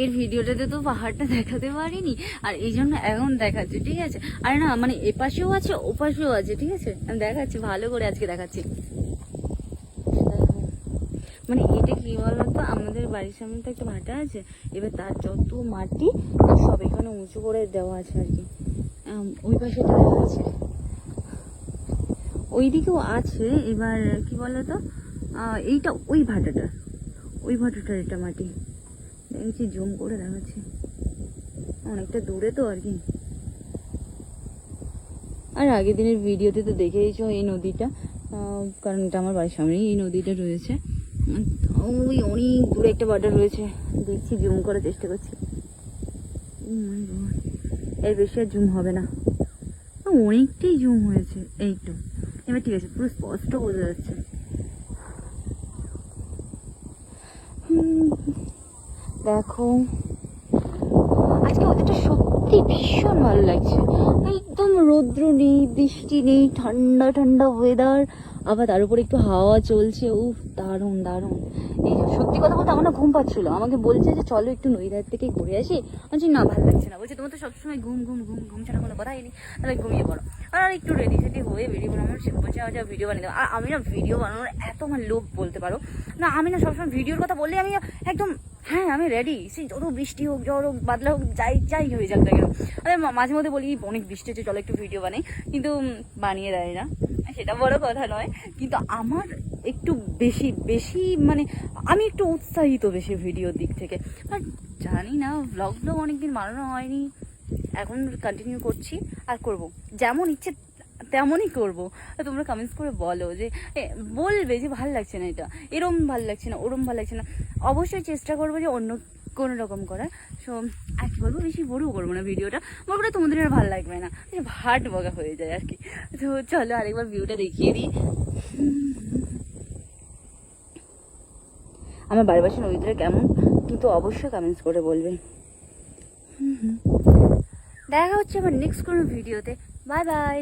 আগের ভিডিওটাতে তো পাহাড়টা দেখাতে পারিনি, আর এই জন্য এখন দেখাচ্ছি, ঠিক আছে? আর না মানে এপাশেও আছে ওপাশেও আছে, ঠিক আছে? আমি দেখাচ্ছি ভালো করে, আজকে দেখাচ্ছি। মানে এটা কি বলতো, আমাদের বাড়ির সামনে তো একটা ভাটা আছে, এবার তার যত মাটি সব এখানে উঁচু করে দেওয়া আছে আর কি। ওই পাশে টায়ার আছে, ওই দিকেও আছে। এবার কি বলতো, এইটা ওই ভাটাটার এটা মাটি দেখছি, জুম করে দেখাচ্ছি, অনেকটা দূরে তো আর কি। আর আগের দিনের ভিডিওতে তো দেখেইছো এই নদীটা, কারণ এটা আমার বাড়ির সামনেই এই নদীটা রয়েছে। ওই অনেক দূরে একটা ভাটা রয়েছে, দেখছি, জুম করার চেষ্টা করছি। এর বেশি আর জুম হবে না, অনেকটাই জুম হয়েছে, এইটু। এবার ঠিক আছে, পুরো স্পষ্ট বোঝা যাচ্ছে। দেখো আজকে ওদেরটা সত্যি ভীষণ ভালো লাগছে, একদম রৌদ্র নেই, বৃষ্টি নেই, ঠান্ডা ঠান্ডা ওয়েদার, আবার তার উপরে একটু হাওয়া চলছে। উফ, দারুণ দারুণ। এই সত্যি কথা বলতে আমার না ঘুম পাচ্ছিল, আমাকে বলছে যে চলো একটু নদীধার থেকে ঘুরে আসি। বলছি না, ভালো লাগছে না। বলছে তোমার তো সবসময় ঘুম ঘুম ঘুম ঘুম ছাড়া কোনো কথাই নেই, তাহলে ঘুমিয়ে পড়ো। আর একটু রেডি সেডি হয়ে বেরিয়ে পড়ো। আমার বলছে আমার ভিডিও বানিয়ে দেবো। আর আমি না ভিডিও বানানোর এত আমার লোভ বলতে পারো না, আমি না সবসময় ভিডিওর কথা বললে আমি একদম, হ্যাঁ আমি রেডি, সেই যত বৃষ্টি হোক, ঝড় হোক, বাদলা হোক, যাই যাই হয়ে যাক না কেন। আমি মাঝে মধ্যে বলি অনেক বৃষ্টি হচ্ছে, চলো একটু ভিডিও বানাই, কিন্তু বানিয়ে দেয় না, সেটা বড় কথা নয়। কিন্তু আমার একটু বেশি বেশি মানে আমি একটু উৎসাহিত বেশি ভিডিওর দিক থেকে। আর জানি না, ব্লগ অনেকদিন বানানো হয়নি, এখন কন্টিনিউ করছি আর করব, যেমন ইচ্ছে তেমনই করবো। তোমরা কমেন্টস করে বলো, যে বলবে যে ভাল লাগছে না, এটা এরম ভাল লাগছে না, ওরম ভাল লাগছে না। অবশ্যই চেষ্টা করবো যে অন্য কোনো রকম করার। সো আর কি বলবো, বেশি বড়ও করবো না ভিডিওটা, বলবো না তোমাদের আর ভালো লাগবে না, ভাট বগা হয়ে যায় আর কি। তো চলো আরেকবার ভিউটা দেখিয়ে দিই। আমার বাড়ির পাশে নদীটা কেমন কিন্তু অবশ্যই কমেন্টস করে বলবে। দেখা হচ্ছে আবার নেক্সট কোনো ভিডিওতে। Bye bye.